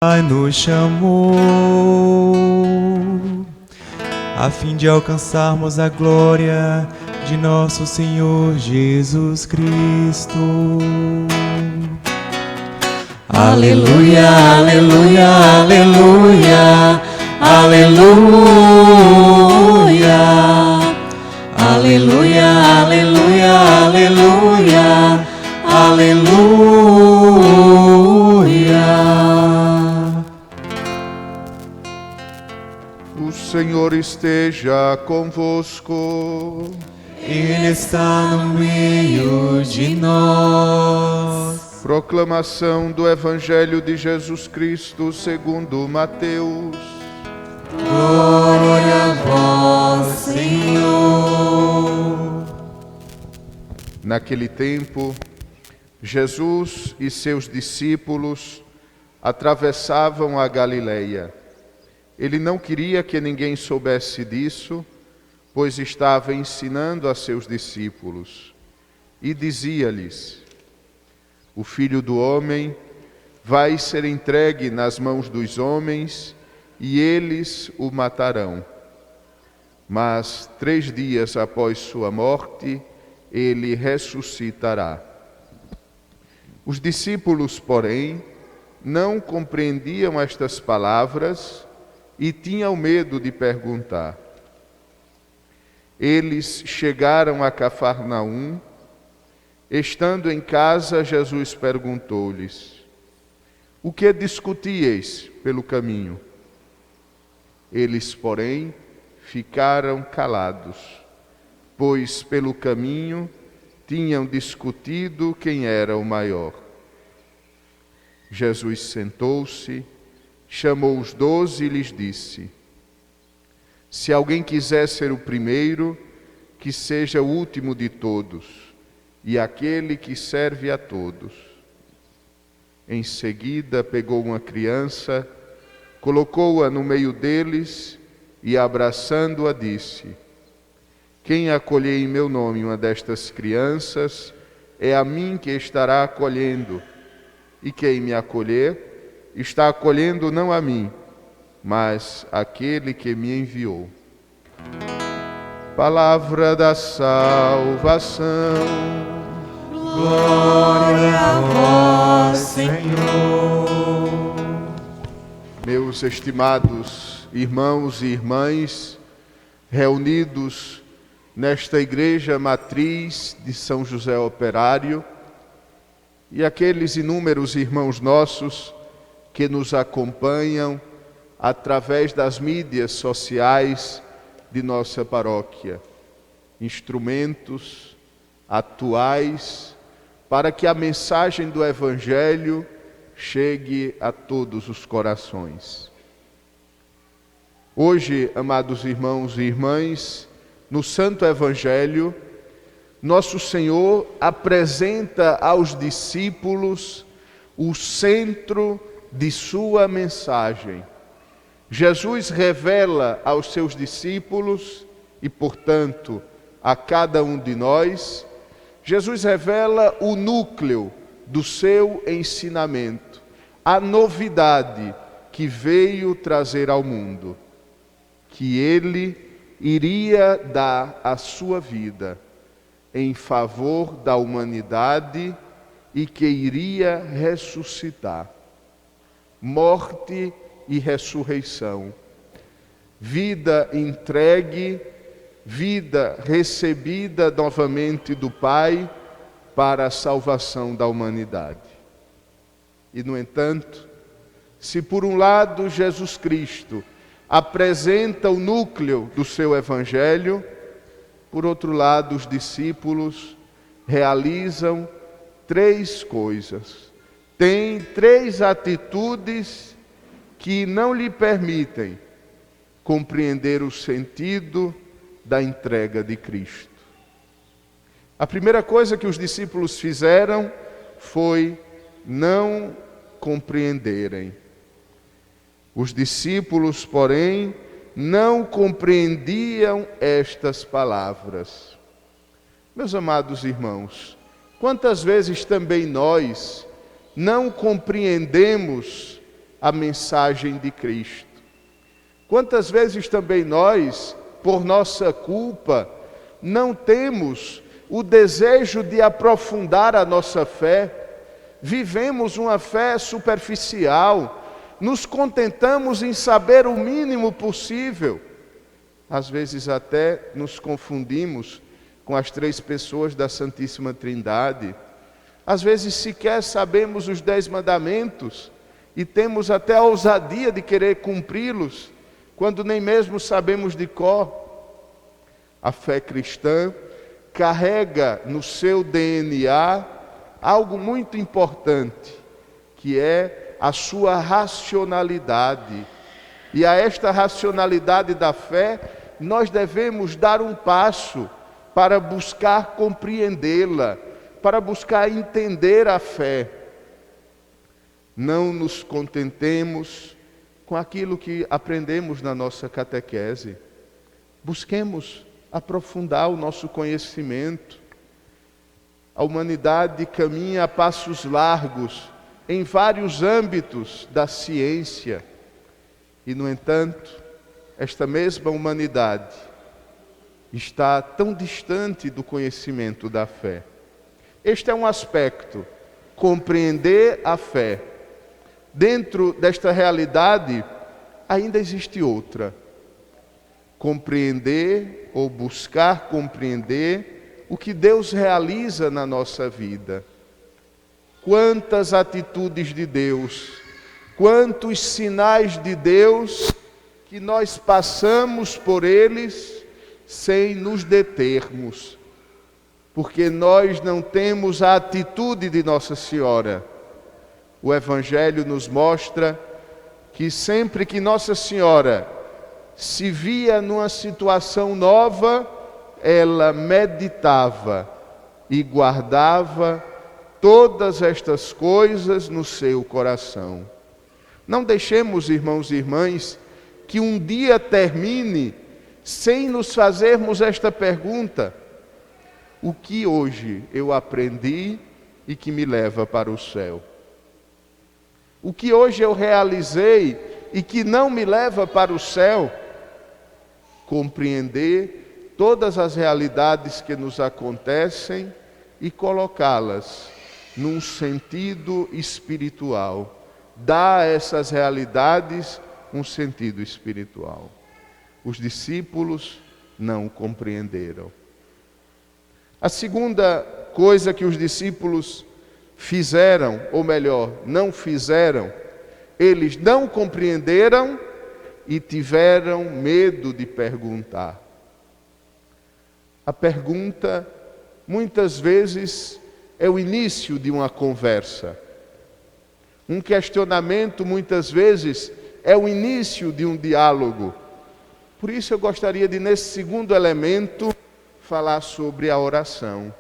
Pai nos chamou, a fim de alcançarmos a glória de nosso Senhor Jesus Cristo. Aleluia, aleluia, aleluia, aleluia, aleluia, aleluia, aleluia, aleluia. O Senhor esteja convosco. Ele está no meio de nós. Proclamação do Evangelho de Jesus Cristo segundo Mateus. Glória a vós, Senhor. Naquele tempo, Jesus e seus discípulos atravessavam a Galileia. Ele não queria que ninguém soubesse disso, pois estava ensinando a seus discípulos. E dizia-lhes: o Filho do Homem vai ser entregue nas mãos dos homens e eles o matarão. Mas 3 dias após sua morte, ele ressuscitará. Os discípulos, porém, não compreendiam estas palavras e tinham medo de perguntar. Eles chegaram a Cafarnaum. Estando em casa, Jesus perguntou-lhes: o que discutíeis pelo caminho? Eles, porém, ficaram calados, pois pelo caminho tinham discutido quem era o maior. Jesus sentou-se, chamou os 12 e lhes disse: se alguém quiser ser o primeiro, que seja o último de todos e aquele que serve a todos. Em seguida pegou uma criança, colocou-a no meio deles e, abraçando-a, disse: quem acolher em meu nome uma destas crianças, é a mim que estará acolhendo, e quem me acolher, está acolhendo não a mim, mas aquele que me enviou. Palavra da salvação. Glória a vós, Senhor. Meus estimados irmãos e irmãs, reunidos nesta igreja matriz de São José Operário, e aqueles inúmeros irmãos nossos que nos acompanham através das mídias sociais de nossa paróquia, instrumentos atuais para que a mensagem do Evangelho chegue a todos os corações. Hoje, amados irmãos e irmãs, no Santo Evangelho, nosso Senhor apresenta aos discípulos o centro de sua mensagem. Jesus revela aos seus discípulos e, portanto, a cada um de nós, Jesus revela o núcleo do seu ensinamento, a novidade que veio trazer ao mundo, que ele iria dar a sua vida em favor da humanidade e que iria ressuscitar. Morte e ressurreição, vida entregue, vida recebida novamente do Pai para a salvação da humanidade. E, no entanto, se por um lado Jesus Cristo apresenta o núcleo do seu Evangelho, por outro lado os discípulos realizam 3 coisas. Têm 3 atitudes que não lhe permitem compreender o sentido da entrega de Cristo. A primeira coisa que os discípulos fizeram foi não compreenderem. Os discípulos, porém, não compreendiam estas palavras. Meus amados irmãos, quantas vezes também nós não compreendemos a mensagem de Cristo. Quantas vezes também nós, por nossa culpa, não temos o desejo de aprofundar a nossa fé, vivemos uma fé superficial, nos contentamos em saber o mínimo possível. Às vezes até nos confundimos com as 3 pessoas da Santíssima Trindade. Às vezes sequer sabemos os 10 mandamentos e temos até a ousadia de querer cumpri-los, quando nem mesmo sabemos de cor. A fé cristã carrega no seu DNA algo muito importante, que é a sua racionalidade. E a esta racionalidade da fé, nós devemos dar um passo para buscar compreendê-la, para buscar entender a fé. Não nos contentemos com aquilo que aprendemos na nossa catequese. Busquemos aprofundar o nosso conhecimento. A humanidade caminha a passos largos em vários âmbitos da ciência. E, no entanto, esta mesma humanidade está tão distante do conhecimento da fé. Este é um aspecto, compreender a fé. Dentro desta realidade, ainda existe outra. Compreender ou buscar compreender o que Deus realiza na nossa vida. Quantas atitudes de Deus, quantos sinais de Deus que nós passamos por eles sem nos determos, porque nós não temos a atitude de Nossa Senhora. O Evangelho nos mostra que sempre que Nossa Senhora se via numa situação nova, ela meditava e guardava todas estas coisas no seu coração. Não deixemos, irmãos e irmãs, que um dia termine sem nos fazermos esta pergunta: o que hoje eu aprendi e que me leva para o céu? O que hoje eu realizei e que não me leva para o céu? Compreender todas as realidades que nos acontecem e colocá-las num sentido espiritual. Dar a essas realidades um sentido espiritual. Os discípulos não compreenderam. A segunda coisa que os discípulos fizeram, ou melhor, não fizeram, eles não compreenderam e tiveram medo de perguntar. A pergunta, muitas vezes, é o início de uma conversa. Um questionamento, muitas vezes, é o início de um diálogo. Por isso eu gostaria de, nesse segundo elemento, falar sobre a oração.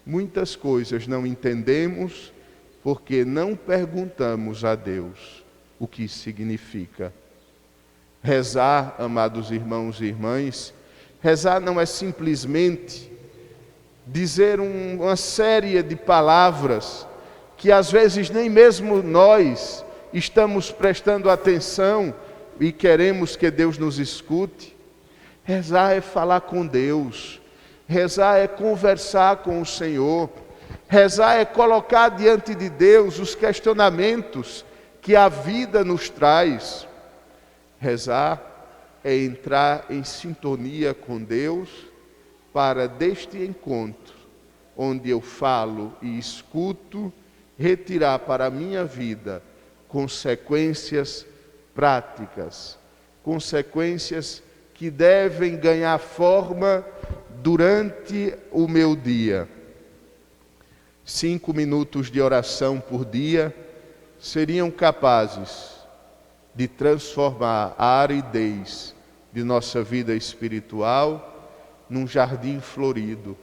Muitas coisas não entendemos porque não perguntamos a Deus o que isso significa. Rezar, amados irmãos e irmãs, rezar não é simplesmente dizer uma série de palavras que às vezes nem mesmo nós estamos prestando atenção e queremos que Deus nos escute. Rezar é falar com Deus. Rezar é conversar com o Senhor. Rezar é colocar diante de Deus os questionamentos que a vida nos traz. Rezar é entrar em sintonia com Deus para deste encontro, onde eu falo e escuto, retirar para a minha vida consequências práticas, consequências que devem ganhar forma durante o meu dia. 5 minutos de oração por dia seriam capazes de transformar a aridez de nossa vida espiritual num jardim florido.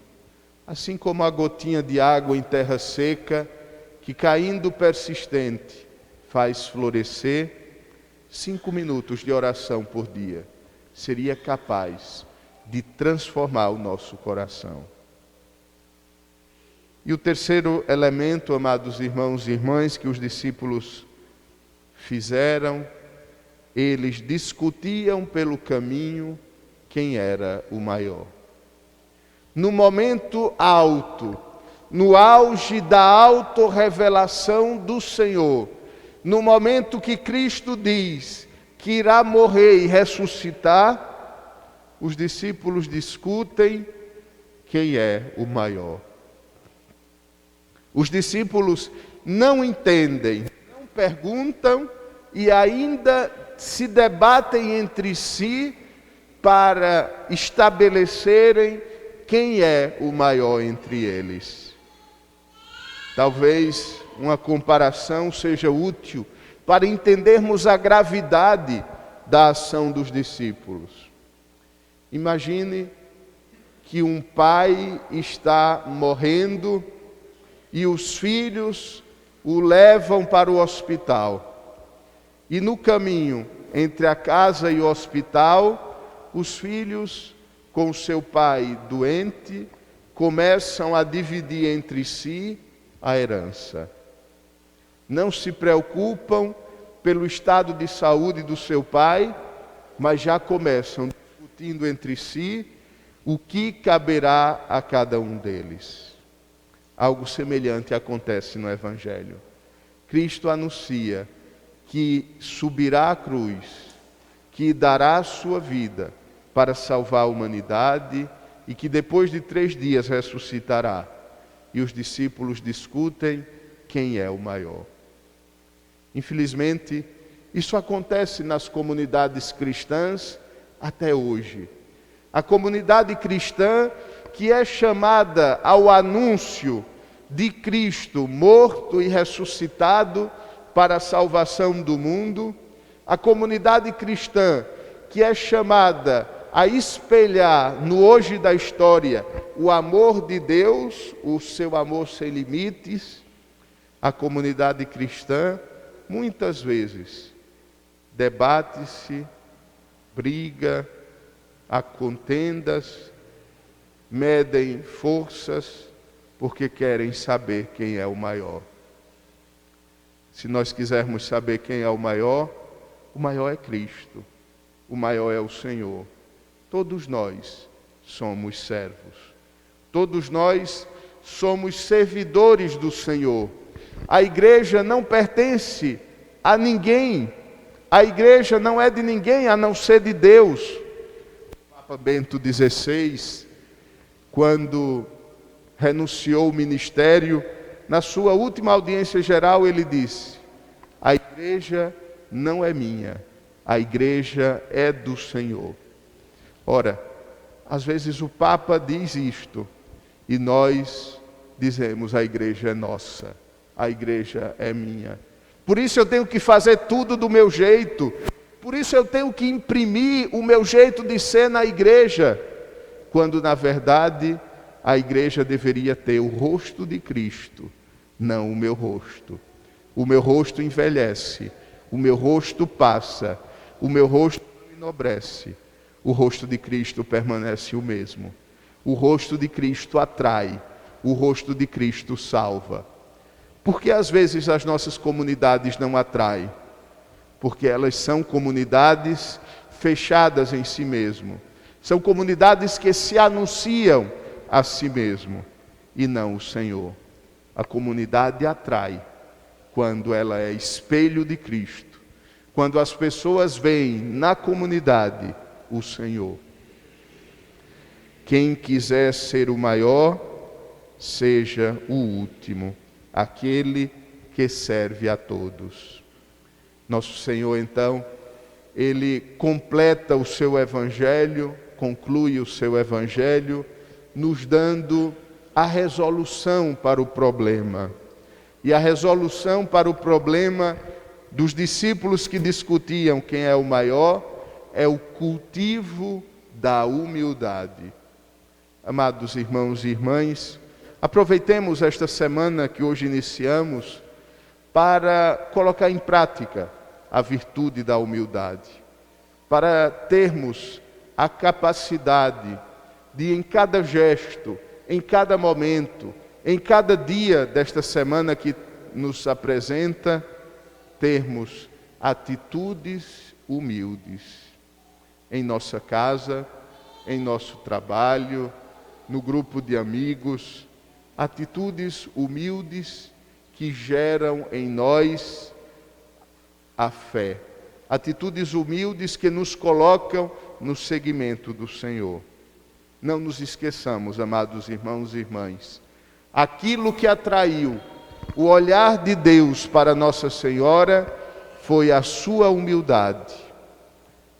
Assim como a gotinha de água em terra seca, que caindo persistente faz florescer, 5 minutos de oração por dia seria capaz de transformar o nosso coração. E o terceiro elemento, amados irmãos e irmãs, que os discípulos fizeram, eles discutiam pelo caminho quem era o maior. No momento alto, no auge da autorrevelação do Senhor, no momento que Cristo diz que irá morrer e ressuscitar, os discípulos discutem quem é o maior. Os discípulos não entendem, não perguntam e ainda se debatem entre si para estabelecerem quem é o maior entre eles. Talvez uma comparação seja útil para entendermos a gravidade da ação dos discípulos. Imagine que um pai está morrendo e os filhos o levam para o hospital. E no caminho entre a casa e o hospital, os filhos, com seu pai doente, começam a dividir entre si a herança. Não se preocupam pelo estado de saúde do seu pai, mas já começam discutindo entre si o que caberá a cada um deles. Algo semelhante acontece no Evangelho. Cristo anuncia que subirá à cruz, que dará a sua vida para salvar a humanidade e que depois de 3 dias ressuscitará. E os discípulos discutem quem é o maior. Infelizmente, isso acontece nas comunidades cristãs até hoje. A comunidade cristã que é chamada ao anúncio de Cristo morto e ressuscitado para a salvação do mundo, a comunidade cristã que é chamada a espelhar no hoje da história o amor de Deus, o seu amor sem limites, a comunidade cristã muitas vezes debate-se, briga, há contendas, medem forças porque querem saber quem é o maior. Se nós quisermos saber quem é o maior é Cristo, o maior é o Senhor. Todos nós somos servos, todos nós somos servidores do Senhor. A igreja não pertence a ninguém, a igreja não é de ninguém a não ser de Deus. O Papa Bento XVI, quando renunciou ao ministério, na sua última audiência geral ele disse: a igreja não é minha, a igreja é do Senhor. Ora, às vezes o Papa diz isto e nós dizemos: a igreja é nossa, a igreja é minha. Por isso eu tenho que fazer tudo do meu jeito, por isso eu tenho que imprimir o meu jeito de ser na igreja, quando na verdade a igreja deveria ter o rosto de Cristo, não o meu rosto. O meu rosto envelhece, o meu rosto passa, o meu rosto enobrece. O rosto de Cristo permanece o mesmo. O rosto de Cristo atrai, o rosto de Cristo salva. Por que às vezes as nossas comunidades não atraem? Porque elas são comunidades fechadas em si mesmo. São comunidades que se anunciam a si mesmo e não o Senhor. A comunidade atrai quando ela é espelho de Cristo, quando as pessoas veem na comunidade o Senhor. Quem quiser ser o maior, seja o último, aquele que serve a todos. Nosso Senhor, então, Ele completa o seu Evangelho, conclui o seu Evangelho, nos dando a resolução para o problema. E a resolução para o problema dos discípulos que discutiam quem é o maior é o cultivo da humildade. Amados irmãos e irmãs, aproveitemos esta semana que hoje iniciamos para colocar em prática a virtude da humildade, para termos a capacidade de, em cada gesto, em cada momento, em cada dia desta semana que nos apresenta, termos atitudes humildes em nossa casa, em nosso trabalho, no grupo de amigos, atitudes humildes que geram em nós a fé, atitudes humildes que nos colocam no seguimento do Senhor. Não nos esqueçamos, amados irmãos e irmãs, aquilo que atraiu o olhar de Deus para Nossa Senhora foi a sua humildade.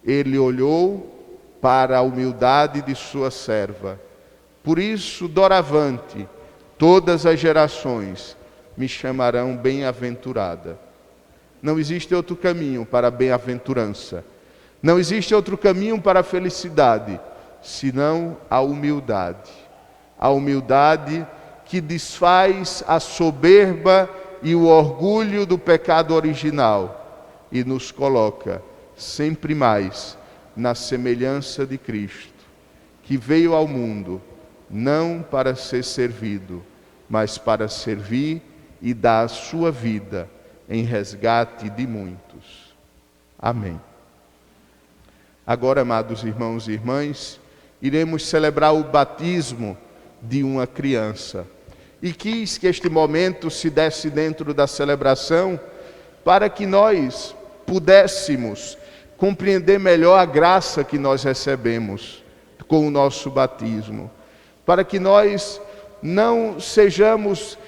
Ele olhou para a humildade de sua serva. Por isso, doravante, todas as gerações me chamarão bem-aventurada. Não existe outro caminho para a bem-aventurança. Não existe outro caminho para a felicidade, senão a humildade. A humildade que desfaz a soberba e o orgulho do pecado original e nos coloca sempre mais na semelhança de Cristo, que veio ao mundo não para ser servido, mas para servir e dar a sua vida em resgate de muitos. Amém. Agora, amados irmãos e irmãs, iremos celebrar o batismo de uma criança. E quis que este momento se desse dentro da celebração para que nós pudéssemos compreender melhor a graça que nós recebemos com o nosso batismo, para que nós não sejamos